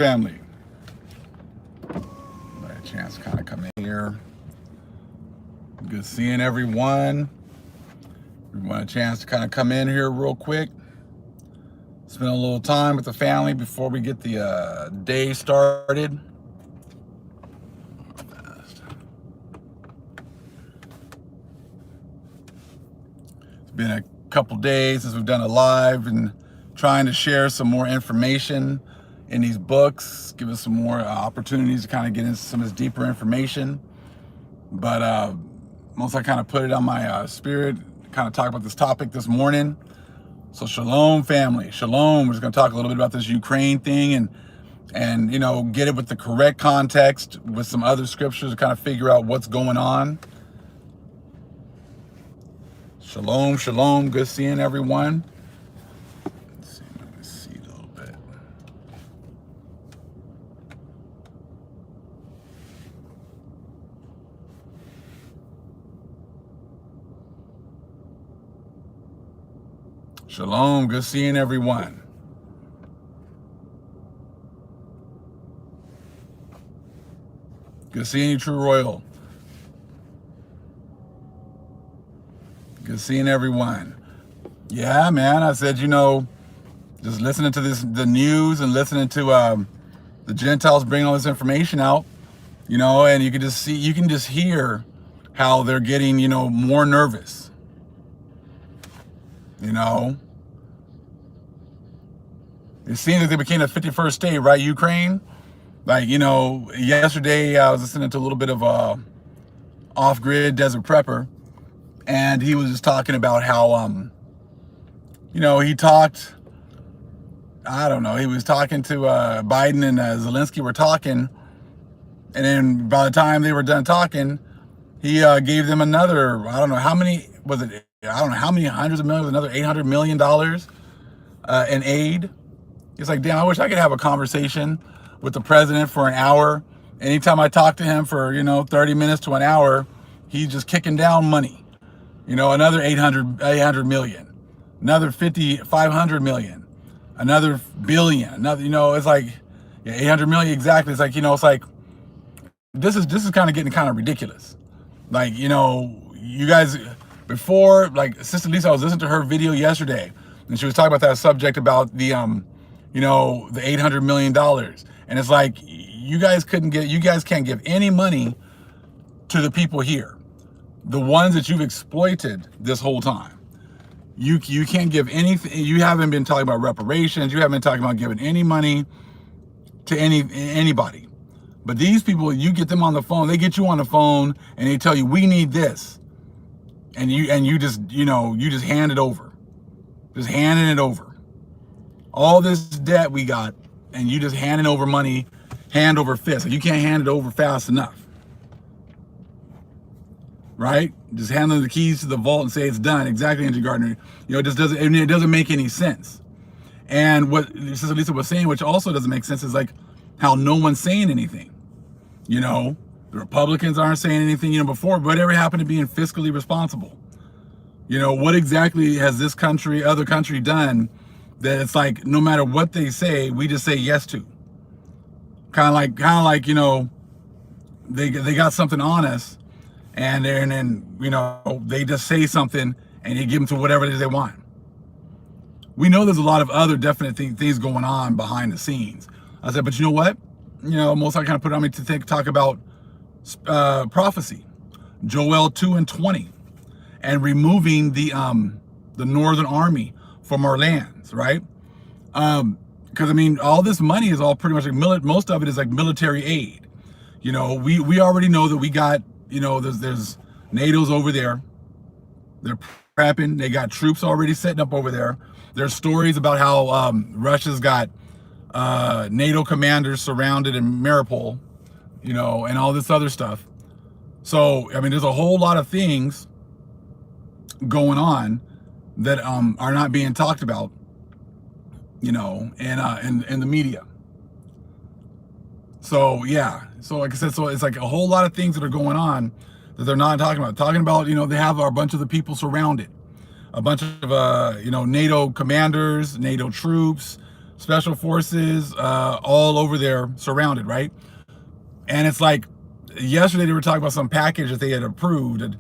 family. Let a chance to kind of come in here. Good seeing everyone. We want a chance to kind of come in here real quick. Spend a little time with the family before we get the day started. It's been a couple days since we've done a live and trying to share some more information in these books, give us some more opportunities to kind of get into some of this deeper information. But most I kind of put it on my spirit, kind of talk about this topic this morning. So shalom, family, shalom. We're just going to talk a little bit about this Ukraine thing and you know, get it with the correct context with some other scriptures to kind of figure out what's going on. Shalom, shalom. Good seeing everyone. Let me see a little bit. Shalom, good seeing everyone. Good seeing you, True Royal. Good seeing everyone. Yeah, man, I said, you know, just listening to the news and listening to the Gentiles bringing all this information out, you know, and you can just hear how they're getting, you know, more nervous. You know, it seems like they became a 51st state, right? Ukraine. Like, you know, yesterday I was listening to a little bit of Off-Grid Desert Prepper, and he was just talking about how, you know, he talked, I don't know, he was talking to Biden and Zelensky were talking, and then by the time they were done talking, he gave them another, I don't know how many, was it, I don't know how many hundreds of millions, another $800 million in aid. He's like, damn, I wish I could have a conversation with the president for an hour. Anytime I talk to him for, you know, 30 minutes to an hour, he's just kicking down money. You know, another 800 million, another 500 million, another billion, another, you know, it's like, yeah, 800 million exactly. It's like, you know, it's like, this is kind of getting kind of ridiculous. Like, you know, you guys, before, like Sister Lisa, I was listening to her video yesterday, and she was talking about that subject about the, you know, the $800 million. And it's like, you guys can't give any money to the people here. The ones that you've exploited this whole time. You can't give anything. You haven't been talking about reparations. You haven't been talking about giving any money to anybody. But these people, you get them on the phone, they get you on the phone and they tell you, we need this. And you just, you know, you just hand it over. Just handing it over. All this debt we got, and you just handing over money, hand over fist. You can't hand it over fast enough. Right? Just hand them the keys to the vault and say it's done. Exactly, Andrew Gardner. You know, it doesn't make any sense. And what Sister Lisa was saying, which also doesn't make sense, is like how no one's saying anything. You know, the Republicans aren't saying anything, you know, before, whatever happened to being fiscally responsible? You know, what exactly has this country, other country done that it's like, no matter what they say, we just say yes to? Kind of like, you know, they got something on us, and then, you know, they just say something and you give them to whatever it is they want. We know there's a lot of other definite things going on behind the scenes. I said, but you know what? You know, most I kind of put it on me to talk about prophecy, Joel 2:20, and removing the Northern Army from our lands, right? Because I mean, all this money is all pretty much like most of it is like military aid. You know, we already know that we got, you know, there's NATO's over there. They're prepping. They got troops already setting up over there. There's stories about how Russia's got NATO commanders surrounded in Mariupol, you know, and all this other stuff. So, I mean, there's a whole lot of things going on that are not being talked about, you know, in the media. So, yeah. So, like I said, so it's like a whole lot of things that are going on that they're not talking about. Talking about, you know, they have a bunch of the people surrounded. A bunch of, you know, NATO commanders, NATO troops, special forces, all over there, surrounded, right? And it's like yesterday they were talking about some package that they had approved.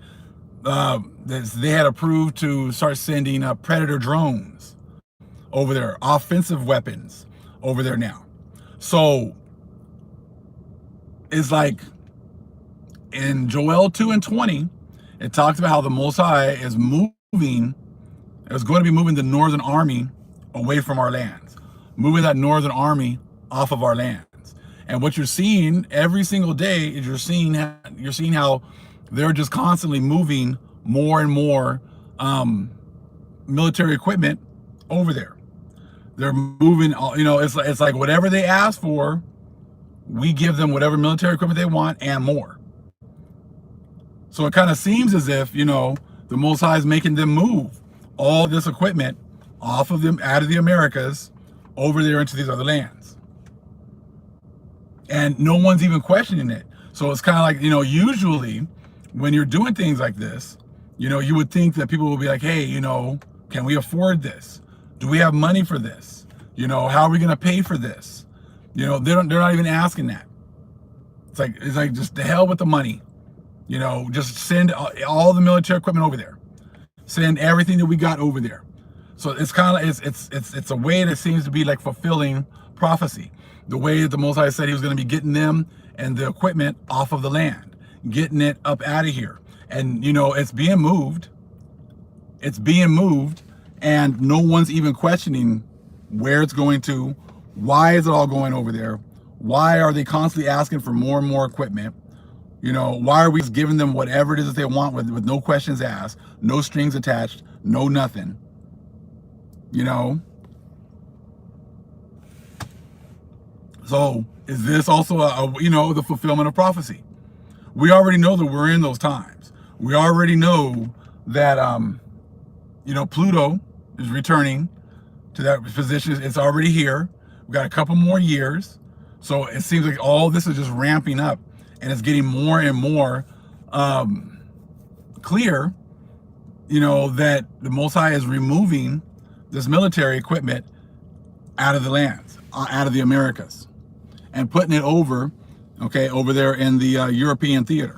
They had approved to start sending Predator drones over there, offensive weapons over there now. So it's like in Joel 2:20, it talks about how the Most High is moving, is going to be moving the northern army away from our lands, moving that northern army off of our lands. And what you're seeing every single day is you're seeing how they're just constantly moving more and more military equipment over there. They're moving, it's like whatever they ask for, we give them whatever military equipment they want and more. So it kind of seems as if, the Most High is making them move all this equipment off of them, out of the Americas, over there into these other lands. And no one's even questioning it. So it's kind of like, usually when you're doing things like this, you would think that people will be like, hey, can we afford this? Do we have money for this? How are we going to pay for this? They're not even asking that. It's like just the hell with the money. Just send all the military equipment over there. Send everything that we got over there. So it's kind of it's a way that seems to be like fulfilling prophecy. The way that the Most High said he was going to be getting them and the equipment off of the land, getting it up out of here. And it's being moved. It's being moved, and no one's even questioning where it's going to. Why is it all going over there? Why are they constantly asking for more and more equipment? Why are we just giving them whatever it is that they want with no questions asked, no strings attached, no nothing? So is this also the fulfillment of prophecy? We already know that we're in those times. We already know that Pluto is returning to that position. It's already here. We've got a couple more years. So it seems like all this is just ramping up, and it's getting more and more clear, that the Most High is removing this military equipment out of the lands, out of the Americas, and putting it over there in the European theater.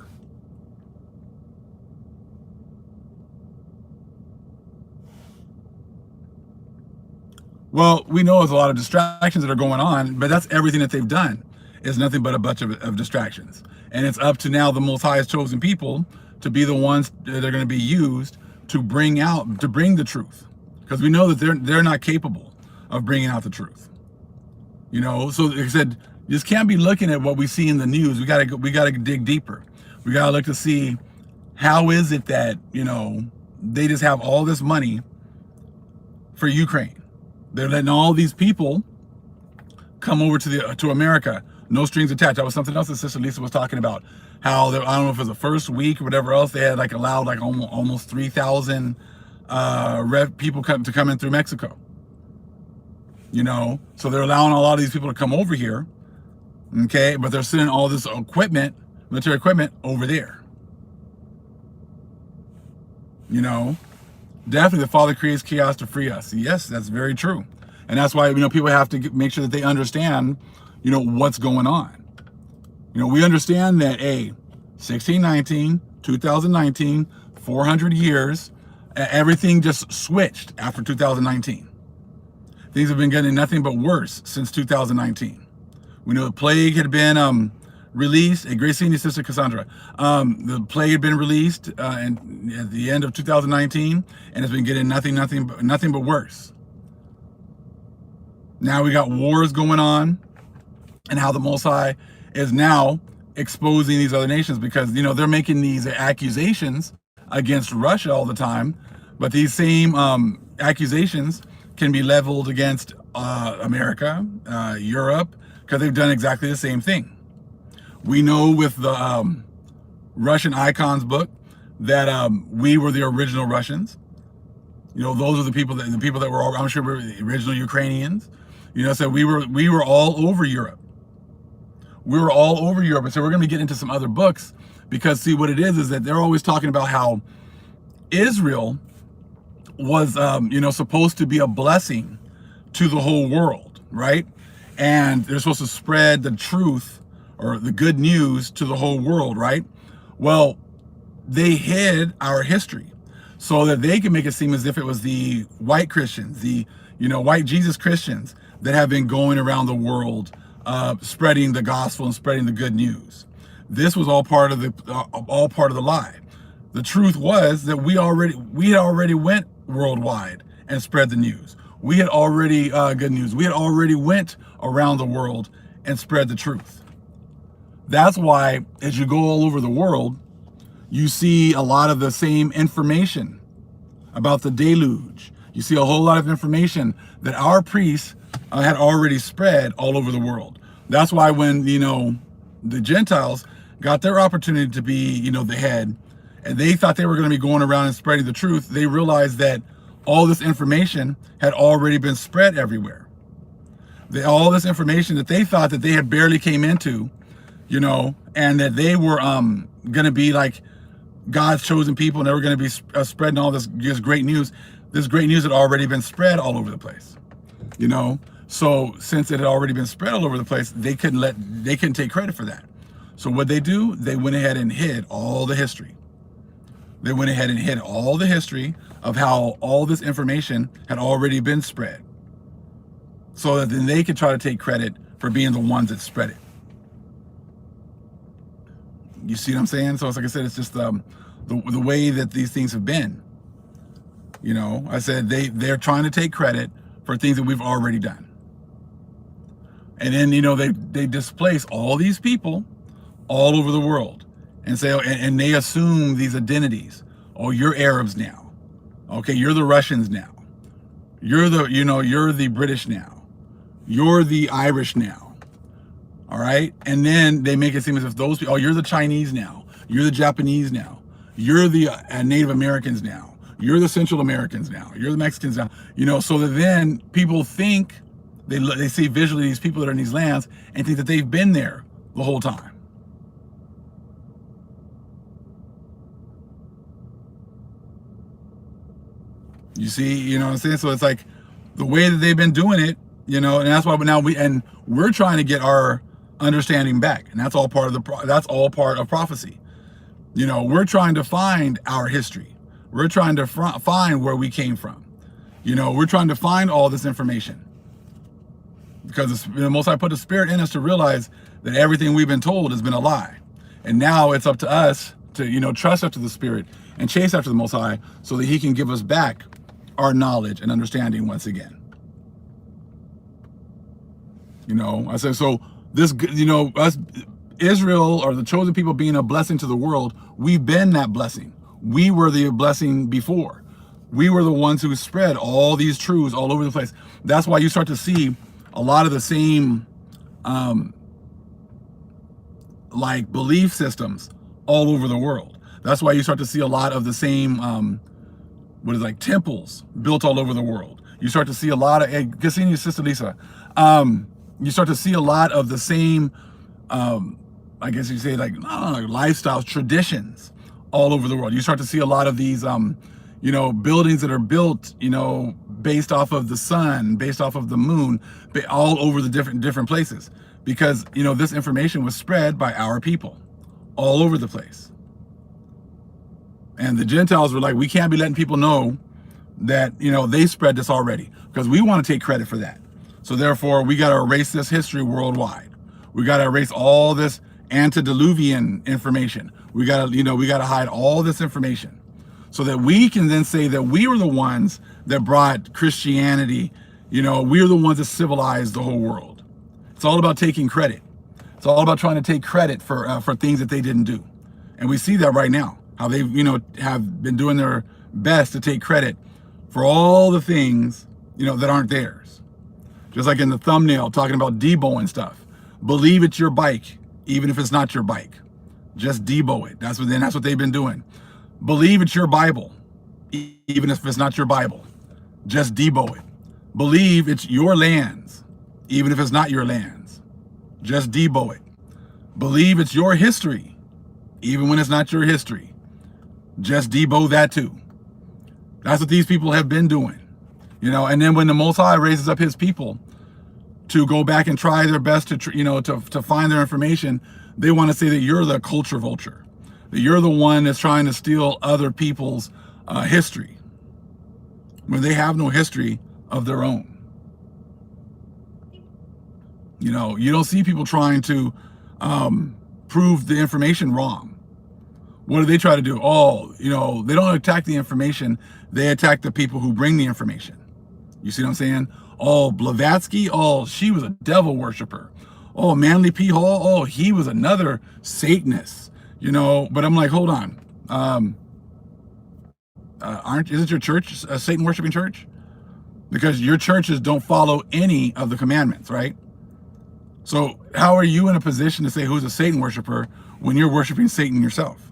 Well, we know there's a lot of distractions that are going on, but that's everything that they've done is nothing but a bunch of distractions. And it's up to now the Most High's chosen people to be the ones that are going to be used to bring the truth. Because we know that they're not capable of bringing out the truth. So like I said, you just can't be looking at what we see in the news. We gotta dig deeper. We gotta look to see how is it that, they just have all this money for Ukraine. They're letting all these people come over to America, no strings attached. That was something else that Sister Lisa was talking about. How I don't know if it was the first week or whatever else, they had allowed almost 3,000 people to come in through Mexico. So they're allowing a lot of these people to come over here, okay? But they're sending all this equipment, military equipment, over there. Definitely the Father creates chaos to free us. Yes, that's very true. And that's why, people have to make sure that they understand, what's going on. We understand that, 1619, 2019, 400 years, everything just switched after 2019. Things have been getting nothing but worse since 2019. We know the plague had been released. Grace Senior Sister Cassandra. The plague had been released at the end of 2019, and it's been getting nothing but worse. Now we got wars going on, and how the Most High is now exposing these other nations because they're making these accusations against Russia all the time, but these same accusations can be leveled against America, Europe, because they've done exactly the same thing. We know with the Russian icons book that we were the original Russians. Those are the people that were all, I'm sure, were the original Ukrainians. So we were all over Europe. We were all over Europe, and so we're going to get into some other books because see what it is that they're always talking about how Israel was supposed to be a blessing to the whole world. right? And they're supposed to spread the truth or the good news to the whole world, right? Well, they hid our history so that they can make it seem as if it was the white Christians, the white Jesus Christians that have been going around the world spreading the gospel and spreading the good news. This was all part of the lie. The truth was that we had already went worldwide and spread the news. We had already good news. We had already went around the world and spread the truth. That's why as you go all over the world, you see a lot of the same information about the deluge. You see a whole lot of information that our priests had already spread all over the world. That's why when, the Gentiles got their opportunity to be, the head, and they thought they were going to be going around and spreading the truth, they realized that all this information had already been spread everywhere. All this information that they thought that they had barely came into, and that they were going to be like God's chosen people, and they were going to be spreading all this great news. This great news had already been spread all over the place, So since it had already been spread all over the place, they couldn't take credit for that. So what they do, they went ahead and hid all the history. They went ahead and hid all the history of how all this information had already been spread, so that then they could try to take credit for being the ones that spread it. You see what I'm saying? So it's like I said, it's just the way that these things have been. I said they're trying to take credit for things that we've already done. And then, they displace all these people all over the world and say, and they assume these identities. Oh, you're Arabs now. Okay, you're the Russians now. You're the British now. You're the Irish now. All right. And then they make it seem as if those people, oh, you're the Chinese now. You're the Japanese now. You're the Native Americans now. You're the Central Americans now. You're the Mexicans now. So that then people think, they see visually these people that are in these lands and think that they've been there the whole time. You see, what I'm saying? So it's like the way that they've been doing it, and that's why now we're trying to get our understanding back, and that's all part of prophecy. We're trying to find our history. We're trying to find where we came from. We're trying to find all this information, because the Most High put the Spirit in us to realize that everything we've been told has been a lie, and now it's up to us to trust after the Spirit and chase after the Most High, so that He can give us back our knowledge and understanding once again. I said, so this, us, Israel, or the chosen people, being a blessing to the world, we've been that blessing. We were the blessing before. We were the ones who spread all these truths all over the place. That's why you start to see a lot of the same like belief systems all over the world. That's why you start to see a lot of the same temples built all over the world. You start to see a lot of, hey, good seeing you, Sister Lisa. You start to see a lot of the same, I guess you say, lifestyles, traditions all over the world. You start to see a lot of these, buildings that are built, based off of the sun, based off of the moon, all over the different places, because, this information was spread by our people all over the place. And the Gentiles were like, we can't be letting people know that, they spread this already, because we want to take credit for that. So therefore, we got to erase this history worldwide. We got to erase all this antediluvian information. We got to hide all this information, so that we can then say that we were the ones that brought Christianity. We were the ones that civilized the whole world. It's all about taking credit. It's all about trying to take credit for things that they didn't do. And we see that right now, how they, have been doing their best to take credit for all the things, that aren't theirs. Just like in the thumbnail, talking about Debo and stuff. Believe it's your bike, even if it's not your bike. Just Debo it. That's what they've been doing. Believe it's your Bible, even if it's not your Bible. Just Debo it. Believe it's your lands, even if it's not your lands. Just Debo it. Believe it's your history, even when it's not your history. Just Debo that too. That's what these people have been doing. And then when the Most High raises up His people, to go back and try their best to to find their information, they want to say that you're the culture vulture, that you're the one that's trying to steal other people's history, when they have no history of their own. You know, you don't see people trying to prove the information wrong. What do they try to do? Oh, you know, they don't attack the information, they attack the people who bring the information. You see what I'm saying? Oh, Blavatsky, oh, she was a devil worshiper. Oh, Manly P. Hall, oh, he was another Satanist. You know, but I'm like, hold on. Isn't your church a Satan worshiping church? Because your churches don't follow any of the commandments, right? So how are you in a position to say who's a Satan worshiper when you're worshiping Satan yourself?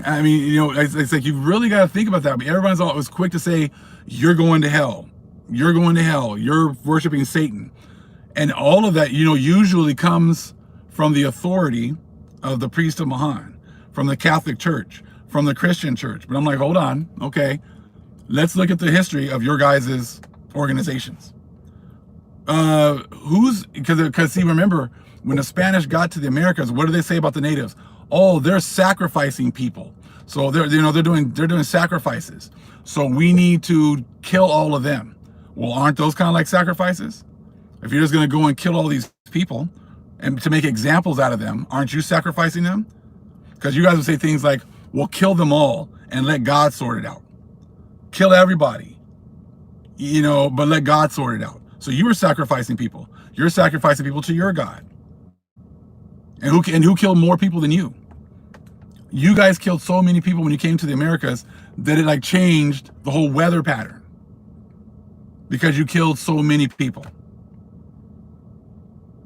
I mean, you know, it's like, you've really got to think about that. But everyone's always quick to say, you're going to hell. You're going to hell. You're worshiping Satan. And all of that, you know, usually comes from the authority of the priest of Mahan, from the Catholic Church, from the Christian Church. But I'm like, hold on. Okay. Let's look at the history of your guys' organizations. Because see, remember, when the Spanish got to the Americas, what do they say about the natives? Oh, they're sacrificing people. So they're doing sacrifices. So we need to kill all of them. Well, aren't those kind of like sacrifices? If you're just going to go and kill all these people and to make examples out of them, aren't you sacrificing them? Because you guys would say things like, well, kill them all and let God sort it out. Kill everybody, you know, but let God sort it out. So you were sacrificing people. You're sacrificing people to your God. And who killed more people than you? You guys killed so many people when you came to the Americas that it like changed the whole weather pattern, because you killed so many people.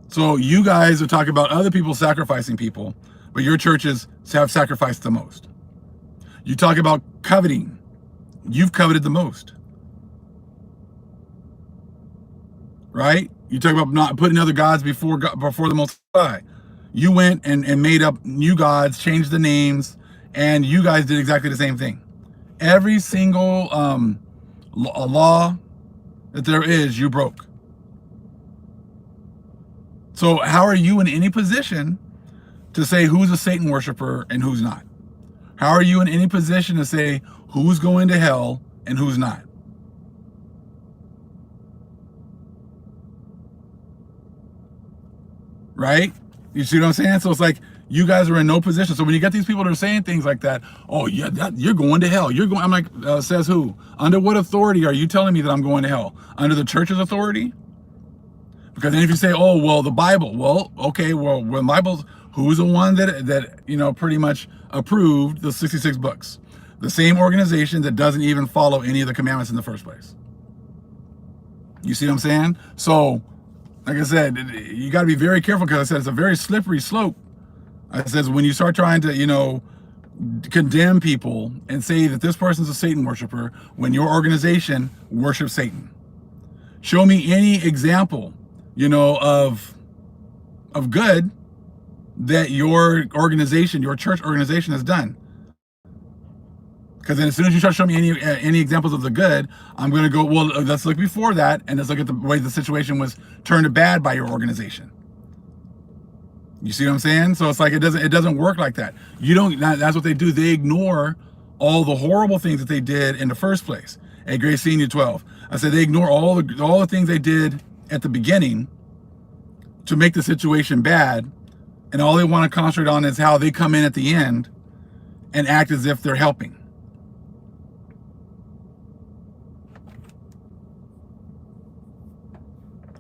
So you guys are talking about other people sacrificing people, but your churches have sacrificed the most. You talk about coveting. You've coveted the most. Right? You talk about not putting other gods before the Most High. You went and made up new gods, changed the names, and you guys did exactly the same thing. Every single law that there is, you broke. So how are you in any position to say who's a Satan worshiper and who's not? How are you in any position to say who's going to hell and who's not? Right? You see what I'm saying? So it's like, you guys are in no position. So when you get these people that are saying things like that, oh yeah, you're going to hell. You're going. I'm like, says who? Under what authority are you telling me that I'm going to hell? Under the church's authority? Because then if you say, oh well, the Bible, well, okay, well, when Bible's, who's the one that you know pretty much approved the 66 books? The same organization that doesn't even follow any of the commandments in the first place. You see what I'm saying? So, like I said, you got to be very careful, because I said it's a very slippery slope. I says when you start trying to, you know, condemn people and say that this person's a Satan worshiper when your organization worships Satan. Show me any example, you know, of good that your organization, your church organization has done. Because then as soon as you start showing me any examples of the good, I'm going to go, well, let's look before that, and let's look at the way the situation was turned to bad by your organization. You see what I'm saying? So it's like, it doesn't work like that. You don't, that's what they do. They ignore all the horrible things that they did in the first place. At Grace Senior 12, I said they ignore all the things they did at the beginning to make the situation bad, and all they want to concentrate on is how they come in at the end and act as if they're helping.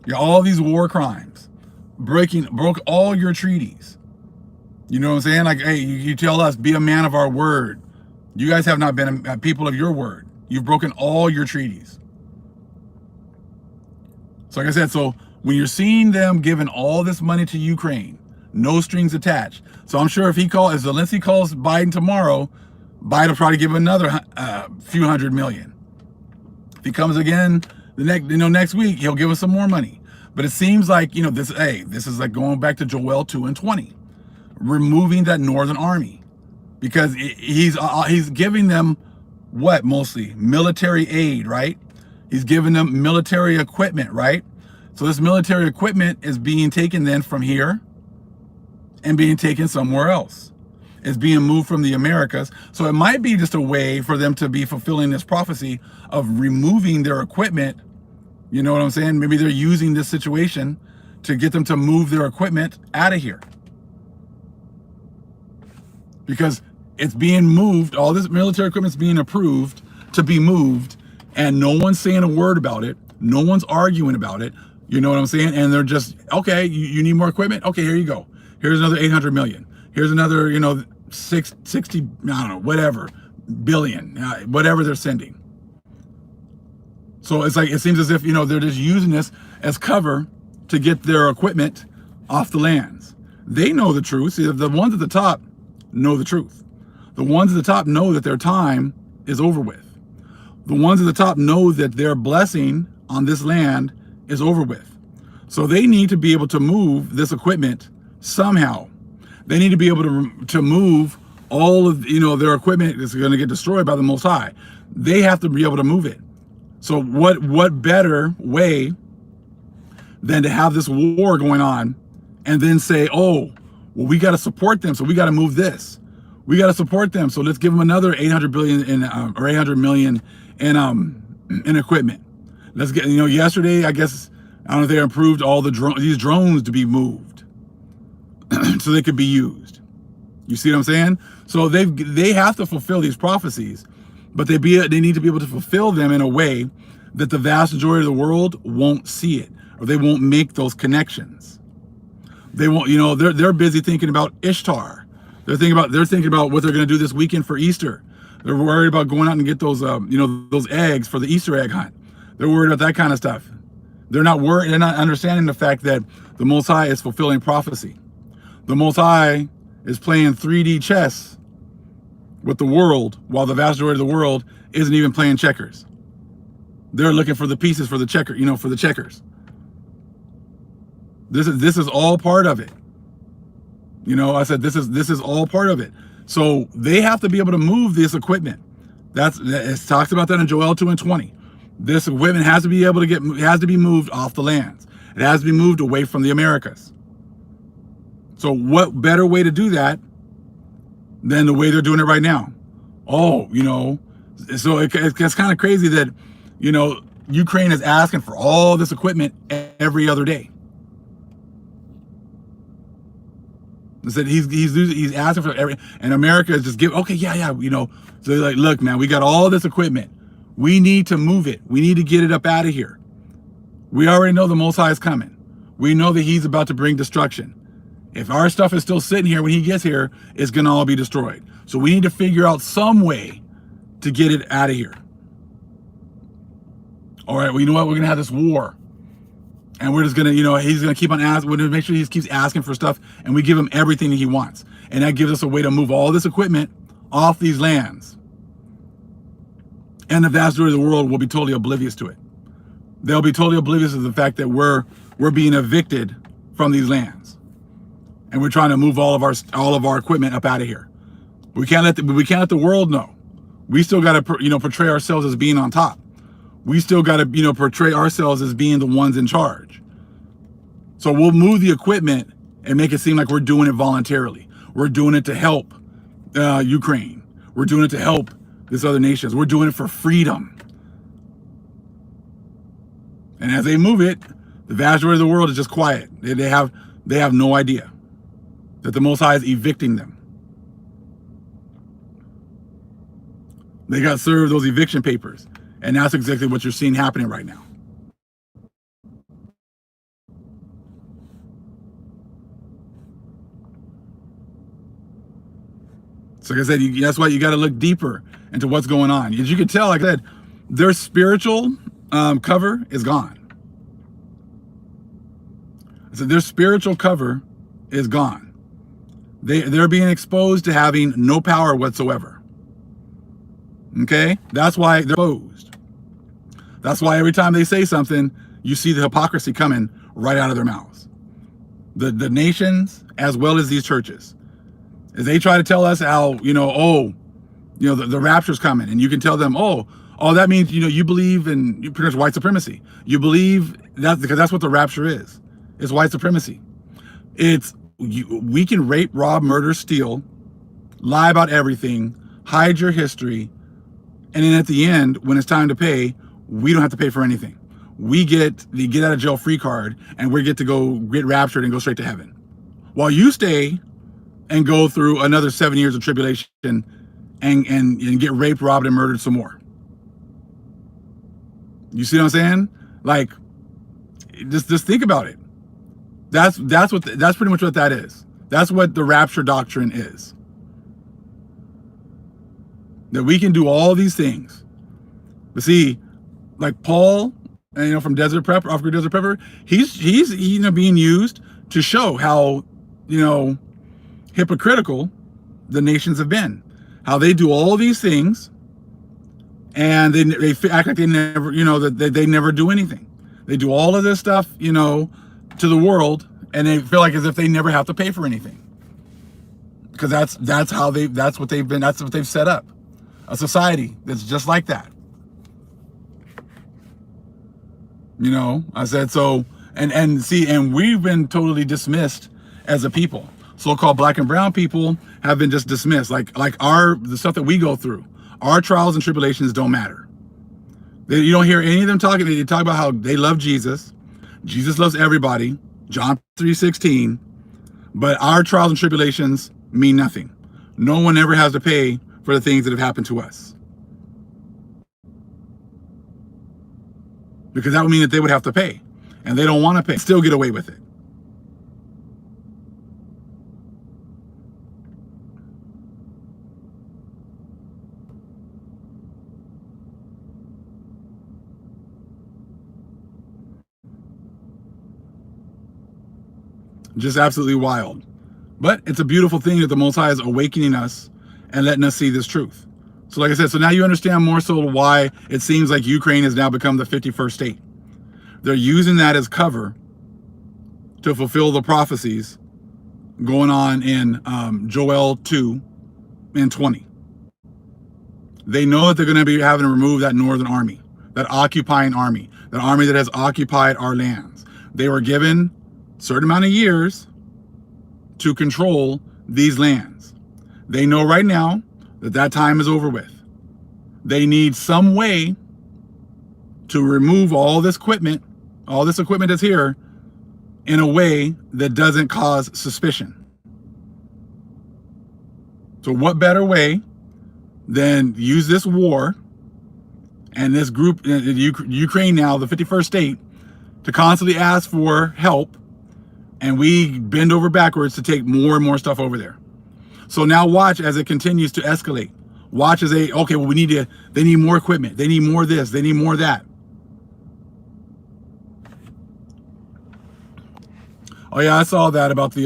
Yeah, all these war crimes, broke all your treaties. You know what I'm saying? Like, hey, you tell us, be a man of our word. You guys have not been a people of your word. You've broken all your treaties. So like I said, so when you're seeing them giving all this money to Ukraine, no strings attached. So I'm sure if Zelensky calls Biden tomorrow, Biden will probably give him another few hundred million. If he comes again next week, he'll give us some more money. But it seems like, this is like going back to Joel 2:20, removing that northern army, because he's giving them what? Mostly military aid, right? He's giving them military equipment, right? So this military equipment is being taken then from here and being taken somewhere else. It's being moved from the Americas. So it might be just a way for them to be fulfilling this prophecy of removing their equipment. You know what I'm saying? Maybe they're using this situation to get them to move their equipment out of here. Because it's being moved, all this military equipment's being approved to be moved, and no one's saying a word about it. No one's arguing about it. You know what I'm saying? And they're just, okay, you need more equipment? Okay, here you go. Here's another 800 million. Here's another, 60, I don't know, whatever, billion, whatever they're sending. So it's like, it seems as if, they're just using this as cover to get their equipment off the lands. They know the truth. See, the ones at the top know the truth. The ones at the top know that their time is over with. The ones at the top know that their blessing on this land is over with. So they need to be able to move this equipment somehow. They need to be able to move all of, their equipment is going to get destroyed by the Most High. They have to be able to move it. So what better way than to have this war going on and then say, oh, well, we got to support them, so we got to move this. We got to support them, so let's give them another 800 billion or 800 million in equipment. Let's get, yesterday, I guess, I don't know if they improved all these drones to be moved so they could be used. You see what I'm saying? So they have to fulfill these prophecies, but they need to be able to fulfill them in a way that the vast majority of the world won't see it, or they won't make those connections. They won't, they're busy thinking about Ishtar. They're thinking about what they're going to do this weekend for Easter. They're worried about going out and get those, those eggs for the Easter egg hunt. They're worried about that kind of stuff. They're not understanding the fact that the Most High is fulfilling prophecy. The Most High is playing 3D chess with the world, while the vast majority of the world isn't even playing checkers. They're looking for the pieces for the checker, for the checkers. This is all part of it. I said this is all part of it. So they have to be able to move this equipment. It talks about that in Joel 2:20. This equipment has to be able to has to be moved off the lands. It has to be moved away from the Americas. So what better way to do that than the way they're doing it right now? Oh, so it's kind of crazy that, Ukraine is asking for all this equipment every other day. Said he's asking for and America is just okay, yeah, So they're like, look, man, we got all this equipment. We need to move it. We need to get it up out of here. We already know the Most High is coming. We know that he's about to bring destruction. If our stuff is still sitting here when he gets here, it's gonna all be destroyed. So we need to figure out some way to get it out of here. All right, well, you know what? We're gonna have this war. And we're just gonna, he's gonna keep on asking. We're gonna make sure he keeps asking for stuff, and we give him everything that he wants. And that gives us a way to move all this equipment off these lands. And the vast majority of the world will be totally oblivious to it. They'll be totally oblivious to the fact that we're being evicted from these lands, and we're trying to move all of our equipment up out of here. We can't let the world know. We still got to, portray ourselves as being on top. We still got to, portray ourselves as being the ones in charge. So we'll move the equipment and make it seem like we're doing it voluntarily. We're doing it to help Ukraine. We're doing it to help these other nations. We're doing it for freedom. And as they move it, the vast majority of the world is just quiet. They have no idea that the Most High is evicting them. They got served those eviction papers. And that's exactly what you're seeing happening right now. So like I said, that's why you got to look deeper into what's going on. As you can tell, like I said, their spiritual cover is gone. So their spiritual cover is gone. They're being exposed to having no power whatsoever. Okay? That's why they're exposed. That's why every time they say something, you see the hypocrisy coming right out of their mouths. The nations, as well as these churches. As they try to tell us how, the rapture's coming, and you can tell them, Oh, that means, you believe in pretty much white supremacy. You believe that because that's what the rapture is. It's white supremacy. We can rape, rob, murder, steal, lie about everything, hide your history, and then at the end, when it's time to pay, we don't have to pay for anything. We get the get out of jail free card, and we get to go get raptured and go straight to heaven, while you stay and go through another 7 years of tribulation and get raped, robbed, and murdered some more. You see what I'm saying? Like, just think about it. That's pretty much what that is. That's what the rapture doctrine is. That we can do all these things. But see, like Paul, from Desert Prepper, off-grid Desert Prepper, he's being used to show how, hypocritical the nations have been. How they do all these things, and they act like they never, that they never do anything. They do all of this stuff, to the world, and they feel like as if they never have to pay for anything. Because that's what they've set up. A society that's just like that. I said so, and we've been totally dismissed as a people. So-called black and brown people have been just dismissed. Like the stuff that we go through, our trials and tribulations don't matter. You don't hear any of them talking. They talk about how they love Jesus. Jesus loves everybody. John 3:16. But our trials and tribulations mean nothing. No one ever has to pay for the things that have happened to us. Because that would mean that they would have to pay. And they don't want to pay. Still get away with it. Just absolutely wild. But it's a beautiful thing that the Most High is awakening us and letting us see this truth. So like I said, so now you understand more so why it seems like Ukraine has now become the 51st state. They're using that as cover to fulfill the prophecies going on in Joel 2 and 20. They know that they're going to be having to remove that northern army, that occupying army, that army that has occupied our lands. They were given a certain amount of years to control these lands. They know right now that time is over with. They need some way to remove all this equipment that's here, in a way that doesn't cause suspicion. So what better way than use this war and this group, Ukraine now, the 51st state, to constantly ask for help, and we bend over backwards to take more and more stuff over there. So now watch as it continues to escalate. Watch as they need more equipment. They need more this, they need more that. Oh yeah, I saw that about the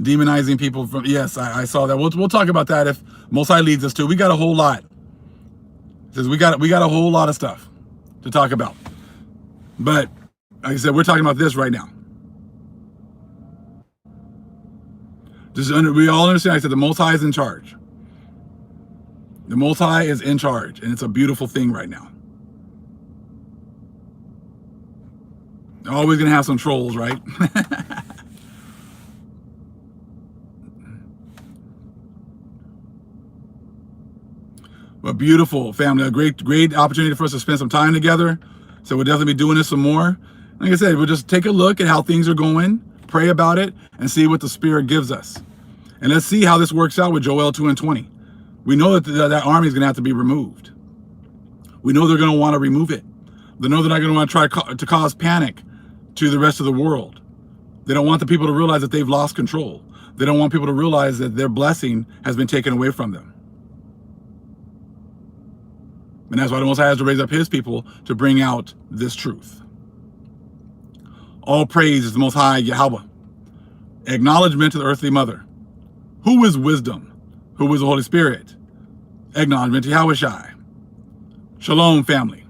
demonizing people from, yes, I saw that. We'll talk about that if Most High leads us to. We got a whole lot. Says we got a whole lot of stuff to talk about. But like I said, we're talking about this right now. We all understand, I said, the Most High is in charge. The Most High is in charge, and it's a beautiful thing right now. They're always going to have some trolls, right? But beautiful, family. A great opportunity for us to spend some time together. So we'll definitely be doing this some more. Like I said, we'll just take a look at how things are going, pray about it, and see what the Spirit gives us. And let's see how this works out with Joel 2 and 20. We know that that army is going to have to be removed. We know they're going to want to remove it. They know they're not going to want to try to cause panic to the rest of the world. They don't want the people to realize that they've lost control. They don't want people to realize that their blessing has been taken away from them. And that's why the Most High has to raise up his people to bring out this truth. All praise is the Most High Yahweh. Acknowledgement to the earthly mother. Who is wisdom? Who is the Holy Spirit? Acknowledgement to Yahweh Shai. Shalom, family.